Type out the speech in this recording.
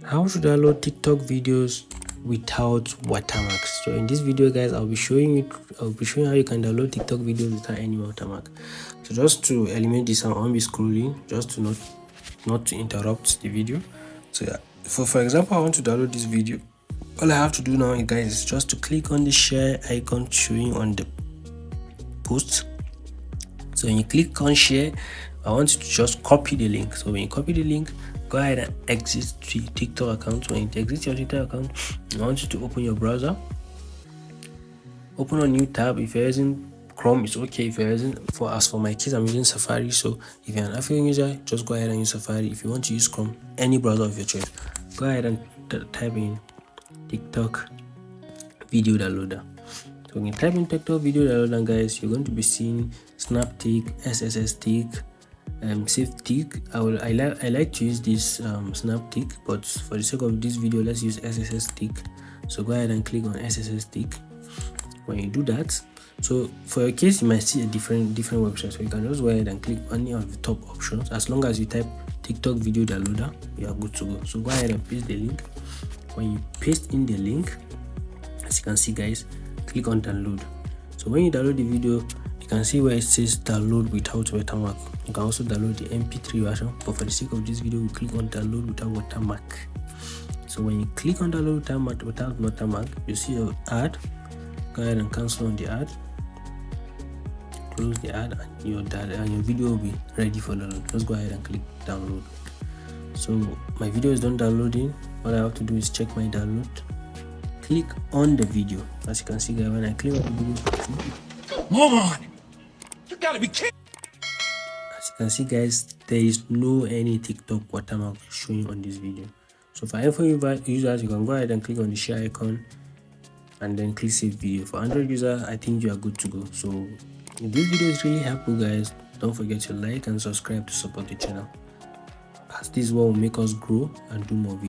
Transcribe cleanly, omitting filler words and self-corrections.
How to download TikTok videos without watermarks. So in this video, guys, I'll be showing how you can download TikTok videos without any watermark. So just to eliminate this, I won't be scrolling, just to not to interrupt the video. So yeah, for example, I want to download this video. All I have to do now, guys, is just to click on the share icon showing on the post. So when you click on share, I want you to just copy the link. So when you copy the link, go ahead and exit the TikTok account. When you exit your TikTok account, I want you to open your browser, open a new tab. If you're using Chrome, it's okay. If you're using, as for my case, I'm using Safari. So if you're an African user, just go ahead and use Safari. If you want to use Chrome, any browser of your choice, go ahead and type in TikTok video downloader. So when you type in TikTok video downloader, guys, you're going to be seeing SnapTick, SSSTick, SafeTick. I like to use this SnapTick, but for the sake of this video, let's use SSSTick. So go ahead and click on SSSTick. When you do that, so for your case, you might see a different website. So you can just go ahead and click any of the top options. As long as you type TikTok video downloader, you are good to go. So go ahead and paste the link. When you paste in the link, as you can see, guys, click on download. So when you download the video, you can see where it says download without watermark. You can also download the MP3 version, but for the sake of this video, we click on download without watermark. So when you click on download without watermark, you see your ad. Go ahead and cancel on the ad, close the ad, and your video will be ready for download. Just go ahead and click download. So my video is done downloading. All I have to do is check my download, click on the video. As you can see, guys, when I click on the video, come on, you gotta be kidding. as you can see, guys, there is no any TikTok watermark showing on this video. So for iPhone users, you can go ahead and click on the share icon and then click save video. For Android user, I think you are good to go. So if this video is really helpful, guys, don't forget to like and subscribe to support the channel, as this will make us grow and do more videos.